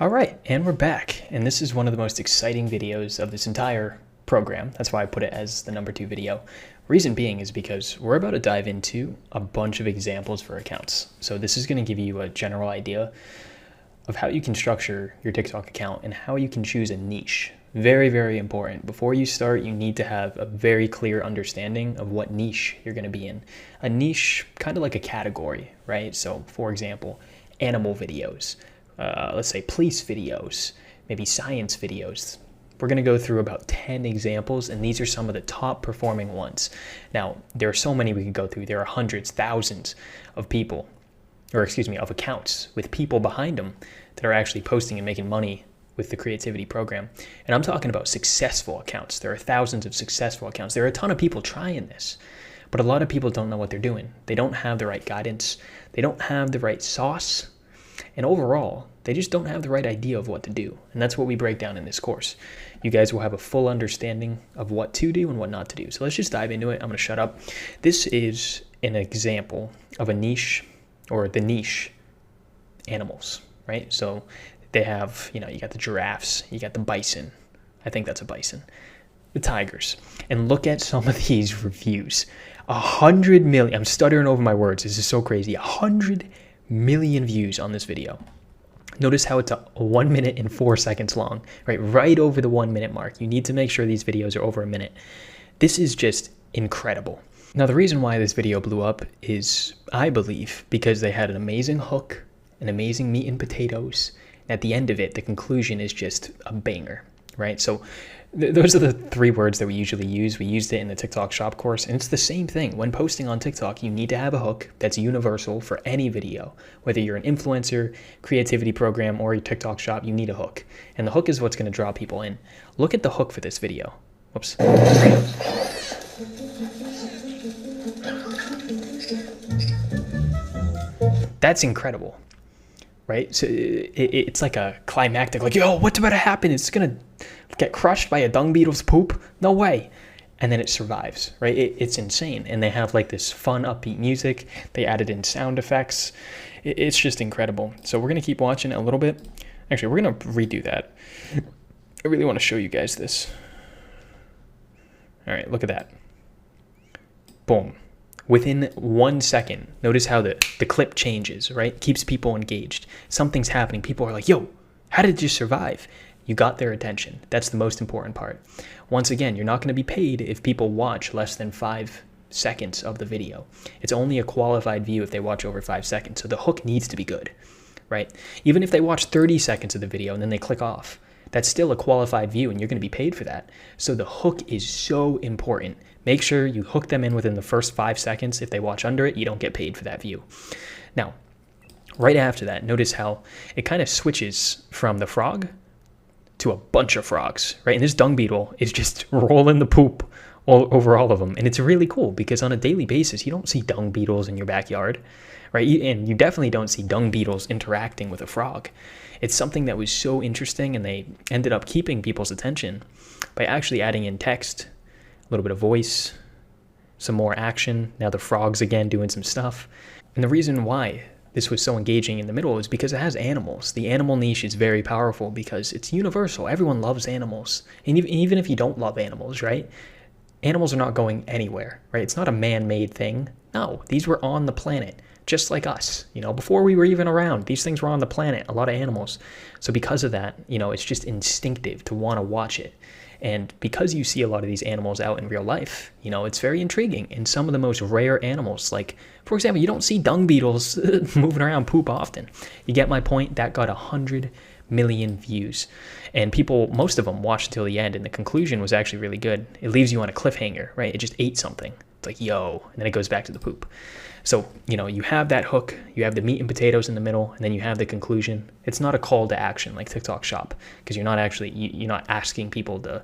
All right, and we're back. And this is one of the most exciting videos of this entire program. That's why I put it as the #2 video. Reason being is because we're about to dive into a bunch of examples for accounts. So this is going to give you a general idea of how you can structure your TikTok account and how you can choose a niche. Very, very important. Before you start, you need to have a very clear understanding of what niche you're going to be in. A niche, kind of like a category, right? So for example, animal videos, let's say police videos, maybe science videos. We're going to go through about 10 examples, and these are some of the top performing ones. Now, there are so many we could go through. There are hundreds, thousands of people, of accounts with people behind them that are actually posting and making money with the creativity program. And I'm talking about successful accounts. There are thousands of successful accounts. There are a ton of people trying this, but a lot of people don't know what they're doing. They don't have the right guidance. They don't have the right sauce. And overall, they just don't have the right idea of what to do. And that's what we break down in this course. You guys will have a full understanding of what to do and what not to do. So let's just dive into it. I'm going to shut up. This is an example of a niche, or the niche animals, right? So they have, you got the giraffes, you got the bison. I think that's a bison. The tigers. And look at some of these reviews. 100 million. I'm stuttering over my words. This is so crazy. 100 million views on this video. Notice how it's 1 minute and 4 seconds long, right over the 1 minute mark. You need to make sure these videos are over a minute. This is just incredible. Now, the reason why this video blew up is, I believe, because they had an amazing hook, an amazing meat and potatoes. At the end of it, the conclusion is just a banger, right? So those are the 3 words that we usually use. We used it in the TikTok shop course, and it's the same thing. When posting on TikTok, you need to have a hook that's universal for any video. Whether you're an influencer, creativity program, or a TikTok shop, you need a hook. And the hook is what's going to draw people in. Look at the hook for this video. Whoops. That's incredible, right? So it's like a climactic, like, yo, what's about to happen? It's going to get crushed by a dung beetle's poop? No way. And then it survives, right? It's insane. And they have like this fun, upbeat music. They added in sound effects. It's just incredible. So we're going to keep watching it a little bit. Actually, we're going to redo that. I really want to show you guys this. All right, look at that. Boom. Within 1 second, notice how the clip changes, right? Keeps people engaged. Something's happening. People are like, yo, how did you survive? You got their attention. That's the most important part. Once again, you're not going to be paid if people watch less than 5 seconds of the video. It's only a qualified view if they watch over 5 seconds. So the hook needs to be good, right? Even if they watch 30 seconds of the video and then they click off, that's still a qualified view and you're going to be paid for that. So the hook is so important. Make sure you hook them in within the first 5 seconds. If they watch under it, you don't get paid for that view. Now, right after that, notice how it kind of switches from the frog to a bunch of frogs, right? And this dung beetle is just rolling the poop all over all of them. And it's really cool because on a daily basis, you don't see dung beetles in your backyard, right? And you definitely don't see dung beetles interacting with a frog. It's something that was so interesting, and they ended up keeping people's attention by actually adding in text, a little bit of voice, some more action. Now the frogs again doing some stuff. And the reason why this was so engaging in the middle is because it has animals. The animal niche is very powerful because it's universal. Everyone loves animals. And even if you don't love animals, right? Animals are not going anywhere, right? It's not a man-made thing. No, these were on the planet, just like us. Before we were even around, these things were on the planet, a lot of animals. So because of that, it's just instinctive to want to watch it. And because you see a lot of these animals out in real life, it's very intriguing. And some of the most rare animals, like, for example, you don't see dung beetles moving around poop often. You get my point? That got 100 million views. And people, most of them watched until the end, and the conclusion was actually really good. It leaves you on a cliffhanger, right? It just ate something. It's like, yo, and then it goes back to the poop. So, you have that hook, you have the meat and potatoes in the middle, and then you have the conclusion. It's not a call to action like TikTok Shop, because you're not asking people to,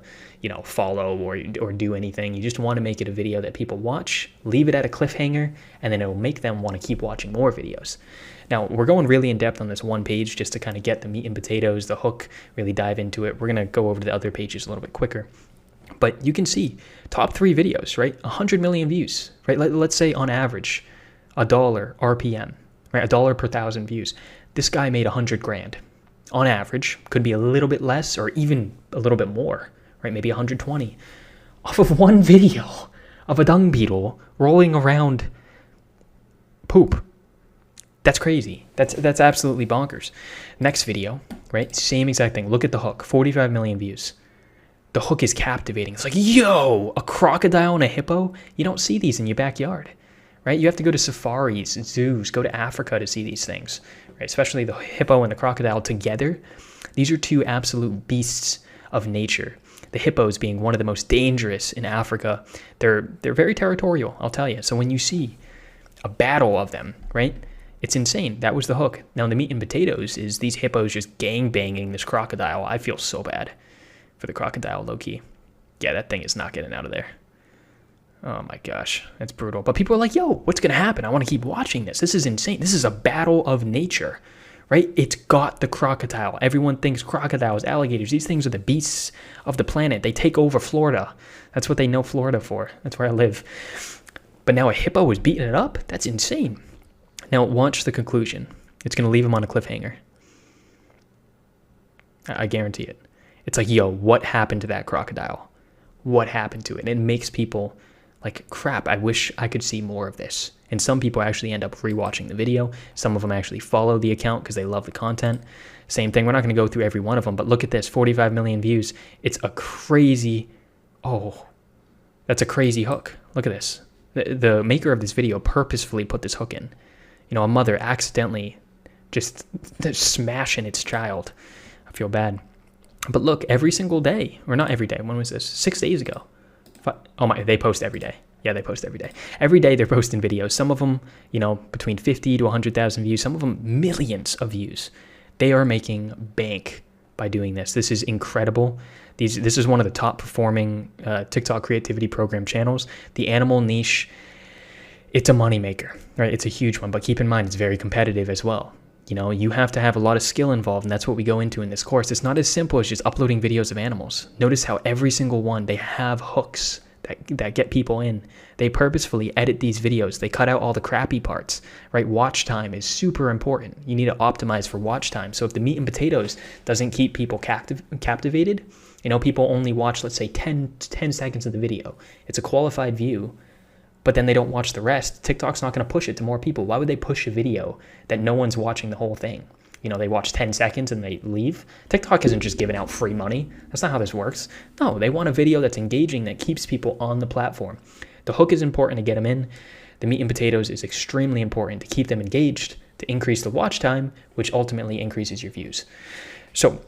follow or do anything. You just want to make it a video that people watch, leave it at a cliffhanger, and then it'll make them want to keep watching more videos. Now, we're going really in depth on this one page just to kind of get the meat and potatoes, the hook, really dive into it. We're going to go over to the other pages a little bit quicker. But you can see top 3 videos, right? 100 million views, right? Let's say on average, $1 RPM, right? $1 per 1,000 views. This guy made 100 grand. on average, could be a little bit less or even a little bit more, right? Maybe 120 off of one video of a dung beetle rolling around poop. That's crazy. That's absolutely bonkers. Next video, right? Same exact thing. Look at the hook, 45 million views. The hook is captivating. It's like, yo, a crocodile and a hippo? You don't see these in your backyard, right? You have to go to safaris, zoos, go to Africa to see these things, right? Especially the hippo and the crocodile together. These are two absolute beasts of nature. The hippos being one of the most dangerous in Africa. They're very territorial, I'll tell you. So when you see a battle of them, right? It's insane. That was the hook. Now the meat and potatoes is these hippos just gang-banging this crocodile. I feel so bad for the crocodile, low-key. Yeah, that thing is not getting out of there. Oh my gosh, that's brutal. But people are like, yo, what's going to happen? I want to keep watching this. This is insane. This is a battle of nature, right? It's got the crocodile. Everyone thinks crocodiles, alligators, these things are the beasts of the planet. They take over Florida. That's what they know Florida for. That's where I live. But now a hippo is beating it up? That's insane. Now watch the conclusion. It's going to leave him on a cliffhanger. I guarantee it. It's like, yo, what happened to that crocodile? What happened to it? And it makes people like, crap, I wish I could see more of this. And some people actually end up rewatching the video. Some of them actually follow the account because they love the content. Same thing. We're not going to go through every one of them, but look at this, 45 million views. It's a crazy, oh, that's a crazy hook. Look at this. The maker of this video purposefully put this hook in. You know, a mother accidentally just smashing its child. I feel bad. But look, every single day, or not every day, when was this? 6 days ago. Oh my, they post every day. Yeah, they post every day. Every day they're posting videos. Some of them, you know, between 50 to 100,000 views. Some of them millions of views. They are making bank by doing this. This is incredible. This is one of the top performing TikTok creativity program channels. The animal niche, it's a moneymaker, right? It's a huge one, but keep in mind, it's very competitive as well. You know, you have to have a lot of skill involved, and that's what we go into in this course. It's not as simple as just uploading videos of animals. Notice how every single one, they have hooks that get people in. They purposefully edit these videos. They cut out all the crappy parts, right? Watch time is super important. You need to optimize for watch time. So if the meat and potatoes doesn't keep people captivated, you know, people only watch, let's say 10 seconds of the video. It's a qualified view, but then they don't watch the rest. TikTok's not going to push it to more people. Why would they push a video that no one's watching the whole thing? You know, they watch 10 seconds and they leave. TikTok isn't just giving out free money. That's not how this works. No, they want a video that's engaging, that keeps people on the platform. The hook is important to get them in. The meat and potatoes is extremely important to keep them engaged, to increase the watch time, which ultimately increases your views. So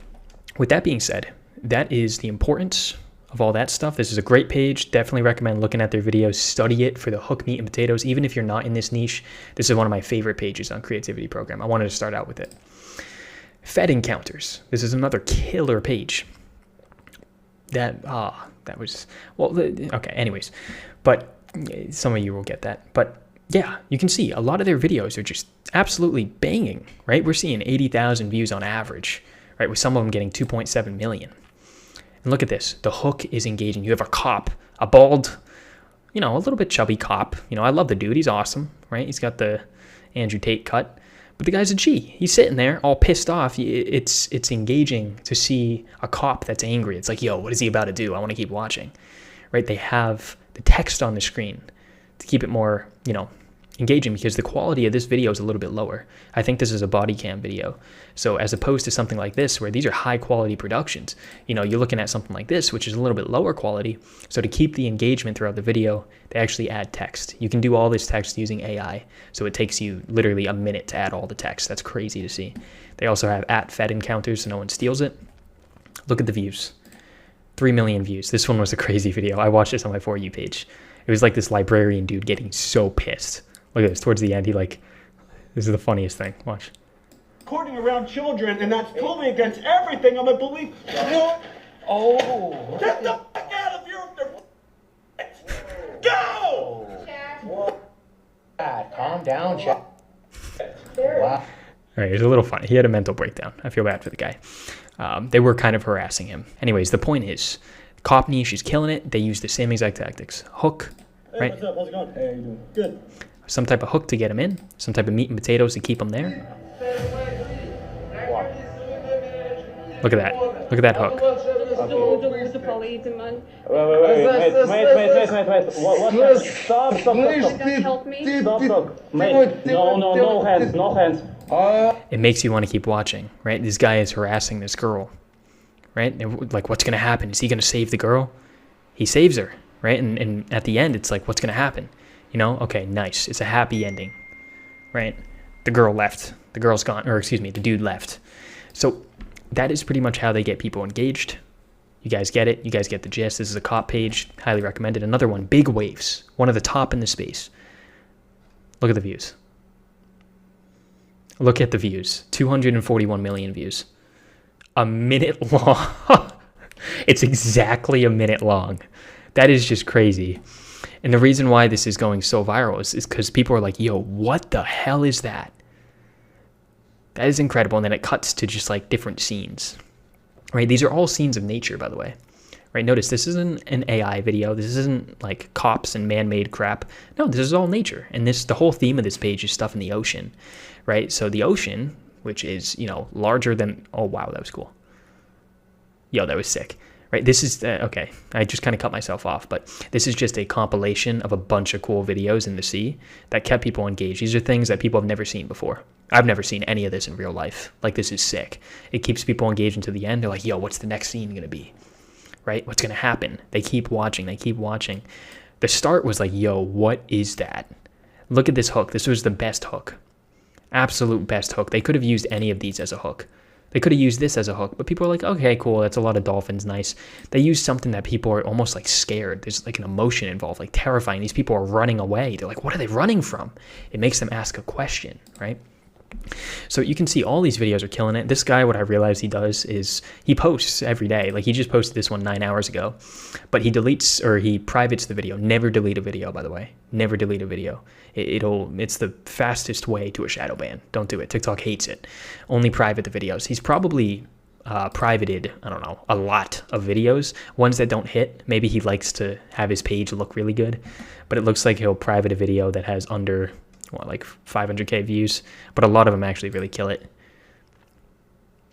with that being said, that is the importance of all that stuff. This is a great page. Definitely recommend looking at their videos. Study it for the hook, meat, and potatoes. Even if you're not in this niche, this is one of my favorite pages on Creativity Program. I wanted to start out with it. Fed encounters. This is another killer page. That was, well, okay, anyways. But some of you will get that. But yeah, you can see a lot of their videos are just absolutely banging, right? We're seeing 80,000 views on average, right? With some of them getting 2.7 million. And look at this. The hook is engaging. You have a cop, a bald, you know, a little bit chubby cop. You know, I love the dude. He's awesome, right? He's got the Andrew Tate cut. But the guy's a G. He's sitting there all pissed off. It's engaging to see a cop that's angry. It's like, yo, what is he about to do? I want to keep watching, right? They have the text on the screen to keep it more, you know, engaging, because the quality of this video is a little bit lower. I think this is a body cam video. So as opposed to something like this, where these are high quality productions, you know, you're looking at something like this, which is a little bit lower quality. So to keep the engagement throughout the video, they actually add text. You can do all this text using AI. So it takes you literally a minute to add all the text. That's crazy to see. They also have @fed encounters so no one steals it. Look at the views. 3 million views. This one was a crazy video. I watched this on my For You page. It was like this librarian dude getting so pissed. Look at this. Towards the end, this is the funniest thing. Watch. Recording around children, and that's totally against everything I'm a belief. Oh. Get the fuck out of your... Go! Calm down, Chad. Wow. All right, it was a little funny. He had a mental breakdown. I feel bad for the guy. They were kind of harassing him. Anyways, the point is, cop niche is killing it. They use the same exact tactics. Hook, right? Hey, what's up? How's it going? Hey, how you doing? Good. Some type of hook to get them in. Some type of meat and potatoes to keep them there. Look at that. Look at that hook. Wait. What? Stop. Help me. Stop. Mate, no hands. It makes you want to keep watching, right? This guy is harassing this girl, right? And like, what's going to happen? Is he going to save the girl? He saves her, right? And at the end, it's like, what's going to happen? You know? Okay, nice. It's a happy ending, right? The girl left. The girl's gone. Or excuse me, the dude left. So that is pretty much how they get people engaged. You guys get it. You guys get the gist. This is a cop page. Highly recommended. Another one, Big Waves. One of the top in the space. Look at the views. Look at the views. 241 million views. A minute long. It's exactly a minute long. That is just crazy. And the reason why this is going so viral is because people are like, yo, what the hell is that? That is incredible. And then it cuts to just like different scenes, right? These are all scenes of nature, by the way, right? Notice this isn't an AI video. This isn't like cops and man-made crap. No, this is all nature. And the whole theme of this page is stuff in the ocean, right? So the ocean, which is, you know, larger than, oh, wow, that was cool. Yo, that was sick, right? This is, okay, I just kind of cut myself off, but this is just a compilation of a bunch of cool videos in the sea that kept people engaged. These are things that people have never seen before. I've never seen any of this in real life. Like, this is sick. It keeps people engaged until the end. They're like, yo, what's the next scene going to be, right? What's going to happen? They keep watching. The start was like, yo, what is that? Look at this hook. This was the best hook. Absolute best hook. They could have used any of these as a hook. They could have used this as a hook, but people are like, okay, cool, that's a lot of dolphins, nice. They use something that people are almost like scared. There's like an emotion involved, like terrifying. These people are running away. They're like, what are they running from? It makes them ask a question, right? So you can see all these videos are killing it. This guy, what I realized he does is he posts every day. Like, he just posted this one 9 hours ago, but he deletes, or he privates the video. Never delete a video, by the way. Never delete a video. It's the fastest way to a shadow ban. Don't do it. TikTok hates it. Only private the videos. He's probably privated, I don't know, a lot of videos. Ones that don't hit. Maybe he likes to have his page look really good, but it looks like he'll private a video that has under, like 500k views, but a lot of them actually really kill it.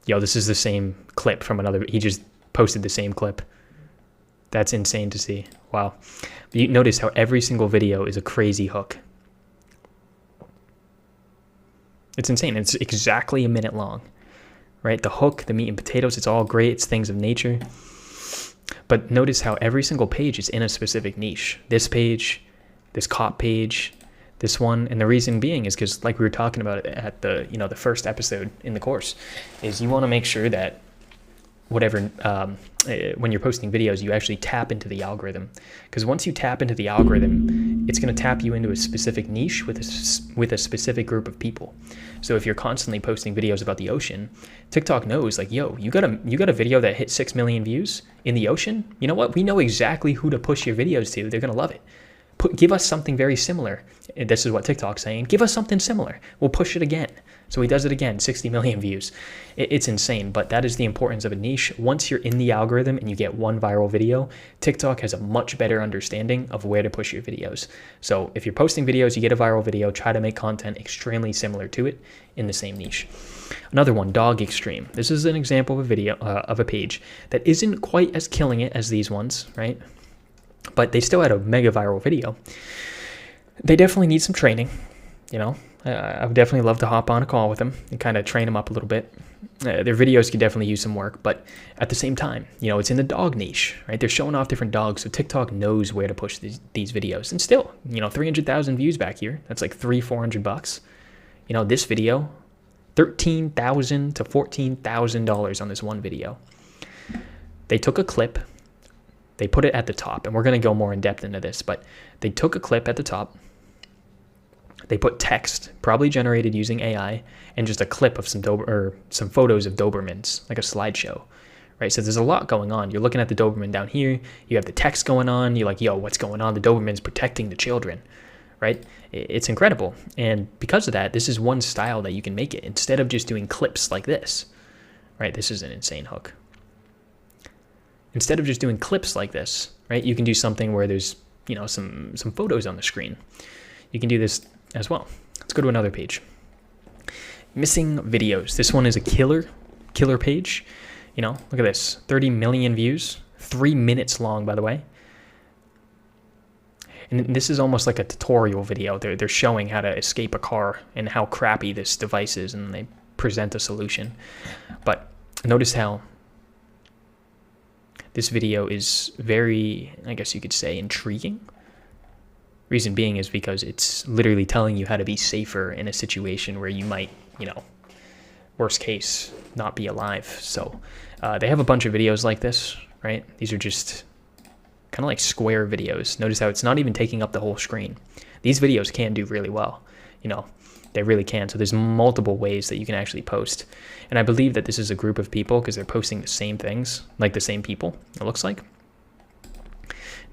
Yo, this is the same clip from another. He just posted the same clip. That's insane to see. Wow. You notice how every single video is a crazy hook. It's insane. It's exactly a minute long, right? The hook, the meat and potatoes, it's all great. It's things of nature. But notice how every single page is in a specific niche. This page, this cop page, this one. And the reason being is because, like we were talking about at the, you know, the first episode in the course, is you want to make sure that whatever, when you're posting videos, you actually tap into the algorithm. Because once you tap into the algorithm, it's going to tap you into a specific niche with a specific group of people. So if you're constantly posting videos about the ocean, TikTok knows, like, yo, you got a video that hit 6 million views in the ocean. You know what? We know exactly who to push your videos to. They're going to love it. Give us something very similar. And this is what TikTok's saying. Give us something similar. We'll push it again. So he does it again, 60 million views. It's insane, but that is the importance of a niche. Once you're in the algorithm and you get one viral video, TikTok has a much better understanding of where to push your videos. So if you're posting videos, you get a viral video, try to make content extremely similar to it in the same niche. Another one, Dog Extreme. This is an example of a video, of a page that isn't quite as killing it as these ones, right? But they still had a mega viral video. They definitely need some training, you know. I would definitely love to hop on a call with them and kind of train them up a little bit. Their videos could definitely use some work, but at the same time, you know, it's in the dog niche, right? They're showing off different dogs, so TikTok knows where to push these videos. And still, you know, 300,000 views back here. That's like $400. You know, this video, $13,000 to $14,000 on this one video. They took a clip. They put it at the top, and we're going to go more in depth into this, but they took a clip at the top. They put text, probably generated using AI, and just a clip of some photos of Dobermans, like a slideshow, right? So there's a lot going on. You're looking at the Doberman down here. You have the text going on. You're like, yo, what's going on? The Doberman's protecting the children, right? It's incredible. And because of that, this is one style that you can make it instead of just doing clips like this, right? This is an insane hook. Instead of just doing clips like this, right, you can do something where there's, you know, some photos on the screen. You can do this as well. Let's go to another page. Missing videos. This one is a killer page. You know, look at this, 30 million views, 3 minutes long, by the way. And this is almost like a tutorial video. They're showing how to escape a car and how crappy this device is, and they present a solution. But notice how this video is very, I guess you could say, intriguing. Reason being is because it's literally telling you how to be safer in a situation where you might, you know, worst case, not be alive. So they have a bunch of videos like this, right? These are just kind of like square videos. Notice how it's not even taking up the whole screen. These videos can do really well, you know, they really can. So there's multiple ways that you can actually post. And I believe that this is a group of people because they're posting the same things, like the same people, it looks like.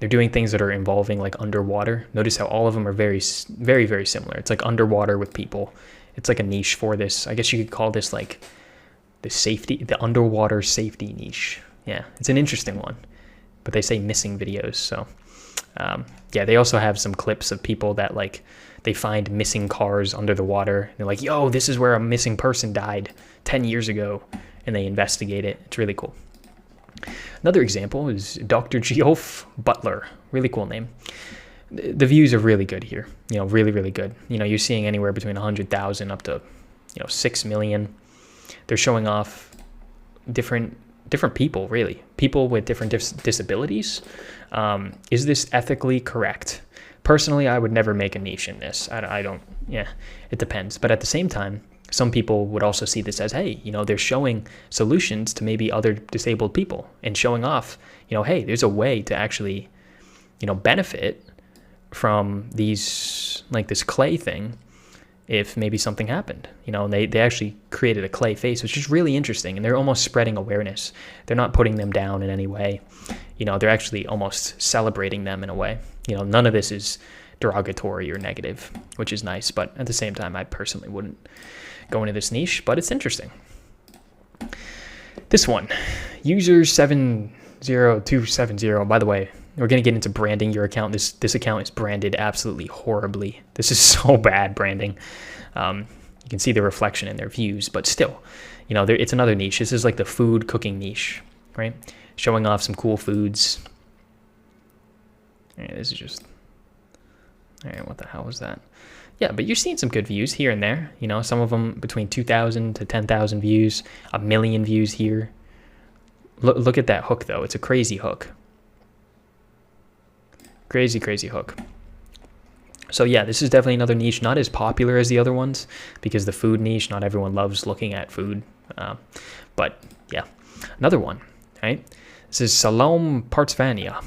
They're doing things that are involving like underwater. Notice how all of them are very, very, very similar. It's like underwater with people. It's like a niche for this. I guess you could call this like the underwater safety niche. Yeah, it's an interesting one. But they say missing videos. So yeah, they also have some clips of people that like, they find missing cars under the water. They're like, yo, this is where a missing person died 10 years ago. And they investigate it. It's really cool. Another example is Dr. Geoff Butler. Really cool name. The views are really good here. You know, really, really good. You know, you're seeing anywhere between 100,000 up to, you know, 6 million. They're showing off different people, really. People with different disabilities. Is this ethically correct? Personally, I would never make a niche in this. I don't, yeah, it depends. But at the same time, some people would also see this as, hey, you know, they're showing solutions to maybe other disabled people and showing off, you know, hey, there's a way to actually, you know, benefit from these, like this clay thing if maybe something happened, you know, and they actually created a clay face, which is really interesting. And they're almost spreading awareness. They're not putting them down in any way. You know, they're actually almost celebrating them in a way. You know, none of this is derogatory or negative, which is nice. But at the same time, I personally wouldn't go into this niche, but it's interesting. This one, user 70270. By the way, we're going to get into branding your account. This account is branded absolutely horribly. This is so bad branding. You can see the reflection in their views, but still, you know, it's another niche. This is like the food cooking niche, right? Showing off some cool foods. All right, this is just, all right, what the hell was that? Yeah, but you're seeing some good views here and there. You know, some of them between 2,000 to 10,000 views, 1 million views here. Look at that hook, though. It's a crazy hook. Crazy, crazy hook. So yeah, this is definitely another niche, not as popular as the other ones because the food niche, not everyone loves looking at food. But yeah, another one, right? This is Salome Partsvania.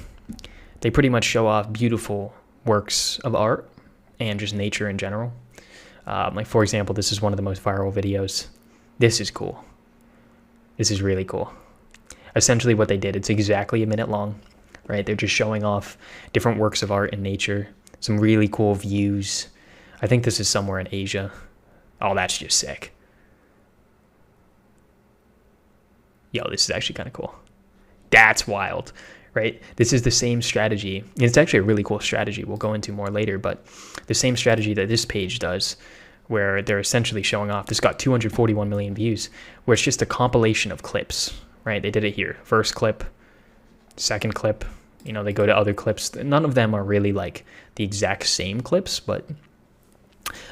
They pretty much show off beautiful works of art and just nature in general. Like for example, this is one of the most viral videos. This is cool. This is really cool. Essentially what they did, it's exactly 1 minute long, right? They're just showing off different works of art in nature, some really cool views. I think this is somewhere in Asia. Oh, that's just sick. Yo, this is actually kind of cool. That's wild, right? This is the same strategy. It's actually a really cool strategy we'll go into more later, but the same strategy that this page does, where they're essentially showing off. This got 241 million views, where it's just a compilation of clips, right? They did it here. First clip, second clip, you know, they go to other clips. None of them are really like the exact same clips, but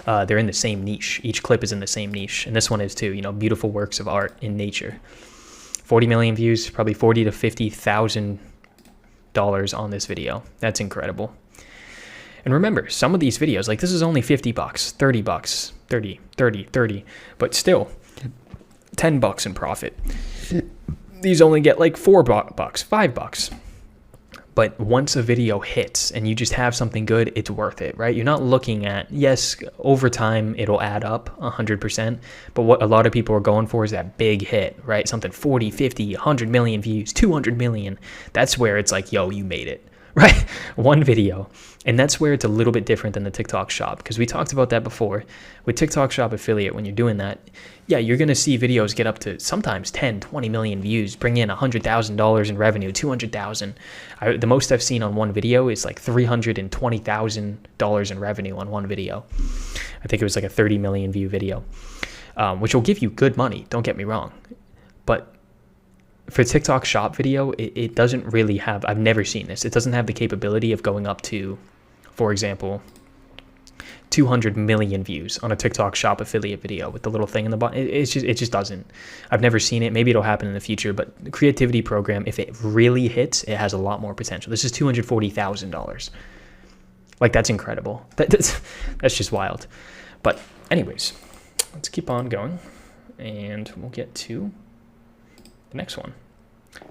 they're in the same niche. Each clip is in the same niche. And this one is too, you know, beautiful works of art in nature. 40 million views, probably $40,000 to $50,000 on this video. That's incredible. And remember, some of these videos, like this is only $50, $30, 30, but still $10 in profit. These only get like $4, $5. But once a video hits and you just have something good, it's worth it, right? You're not looking at, yes, over time, it'll add up 100%. But what a lot of people are going for is that big hit, right? Something 40, 50, 100 million views, 200 million. That's where it's like, yo, you made it, right? One video. And that's where it's a little bit different than the TikTok shop, because we talked about that before. With TikTok shop affiliate, when you're doing that, yeah, you're going to see videos get up to sometimes 10, 20 million views, bring in $100,000 in revenue, 200,000. The most I've seen on one video is like $320,000 in revenue on one video. I think it was like a 30 million view video, which will give you good money. Don't get me wrong. But for TikTok shop video, it doesn't really have, I've never seen this. It doesn't have the capability of going up to, for example, 200 million views on a TikTok shop affiliate video with the little thing in the bottom. It just doesn't. I've never sseen it. Maybe it'll happen in the future, but the creativity program, if it really hits, it has a lot more potential. This is $240,000. Like, that's incredible. That's just wild. But anyways, let's keep on going, and we'll get to the next one.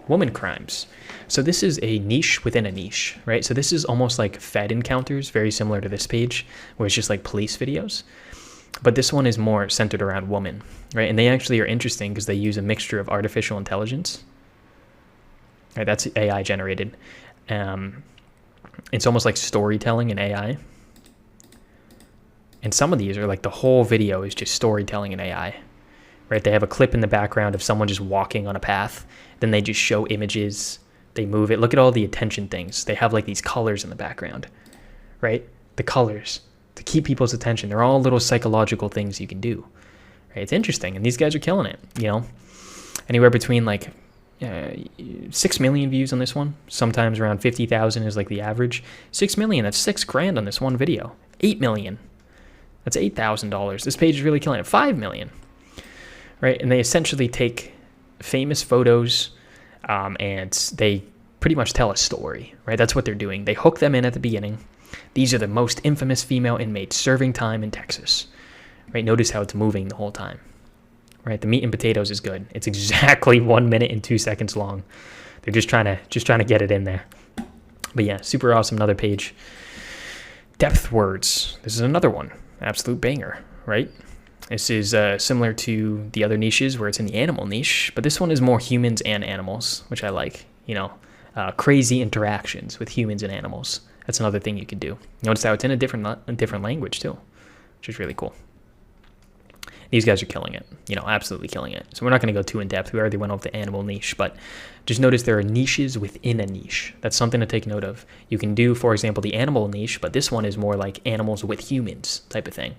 Woman crimes. So this is a niche within a niche, right? So this is almost like Fed encounters, very similar to this page, where it's just like police videos. But this one is more centered around women, right? And they actually are interesting because they use a mixture of artificial intelligence. Right, that's AI generated. It's almost like storytelling in AI. And some of these are like the whole video is just storytelling in AI. Right, they have a clip in the background of someone just walking on a path. Then they just show images. They move it. Look at all the attention things. They have like these colors in the background, right? The colors to keep people's attention. They're all little psychological things you can do. Right? It's interesting, and these guys are killing it. You know, anywhere between like 6 million views on this one. Sometimes around 50,000 is like the average. 6 million. That's $6,000 on this one video. 8 million. That's $8,000. This page is really killing it. 5 million. Right, and they essentially take famous photos and they pretty much tell a story, right? That's what they're doing. They hook them in at the beginning. These are the most infamous female inmates serving time in Texas, right? Notice how it's moving the whole time, right? The meat and potatoes is good. It's exactly 1 minute and 2 seconds long. They're just trying to get it in there. But yeah, super awesome. Another page. Depth words. This is another one. Absolute banger, right? This is similar to the other niches where it's in the animal niche, but this one is more humans and animals, which I like. You know, crazy interactions with humans and animals. That's another thing you could do. Notice how it's in a different language too, which is really cool. These guys are killing it, you know, absolutely killing it. So we're not going to go too in depth. We already went over the animal niche, but just notice there are niches within a niche. That's something to take note of. You can do, for example, the animal niche, but this one is more like animals with humans type of thing.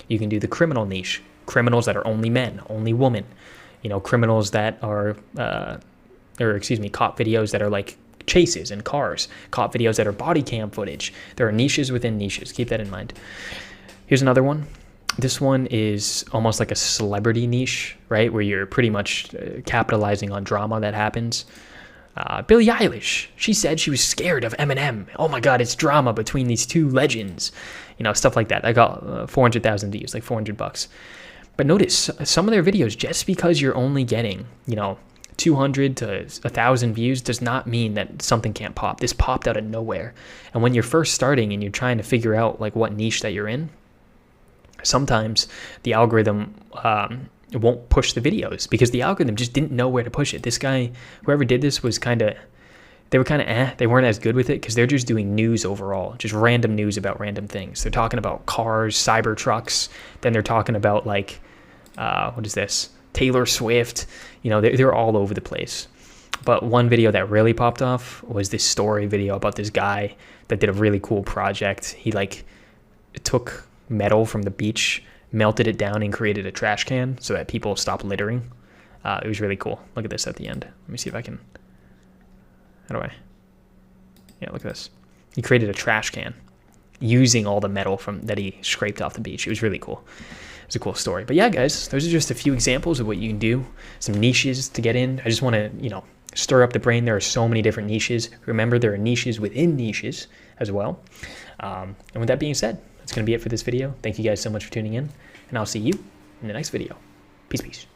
You can do the criminal niche, criminals that are only men, only women, you know, criminals that are, cop videos that are like chases in cars, cop videos that are body cam footage. There are niches within niches. Keep that in mind. Here's another one. This one is almost like a celebrity niche, right? Where you're pretty much capitalizing on drama that happens. Billie Eilish, she said she was scared of Eminem. Oh my God, it's drama between these two legends. You know, stuff like that. I got 400,000 views, like $400. But notice some of their videos, just because you're only getting, you know, 200 to 1,000 views does not mean that something can't pop. This popped out of nowhere. And when you're first starting and you're trying to figure out like what niche that you're in, sometimes the algorithm won't push the videos because the algorithm just didn't know where to push it. This guy, whoever did this, was they weren't as good with it because they're just doing news overall, just random news about random things. They're talking about cars, cyber trucks, then they're talking about like, what is this? Taylor Swift. You know, they're all over the place. But one video that really popped off was this story video about this guy that did a really cool project. He like took metal from the beach, melted it down, and created a trash can so that people stop littering. It was really cool. Look at this at the end. Let me see if I can. Yeah, look at this. He created a trash can using all the metal that he scraped off the beach. It was really cool. It was a cool story. But yeah, guys, those are just a few examples of what you can do. Some niches to get in. I just want to, you know, stir up the brain. There are so many different niches. Remember, there are niches within niches as well. And with that being said, that's going to be it for this video. Thank you guys so much for tuning in, and I'll see you in the next video. Peace, peace.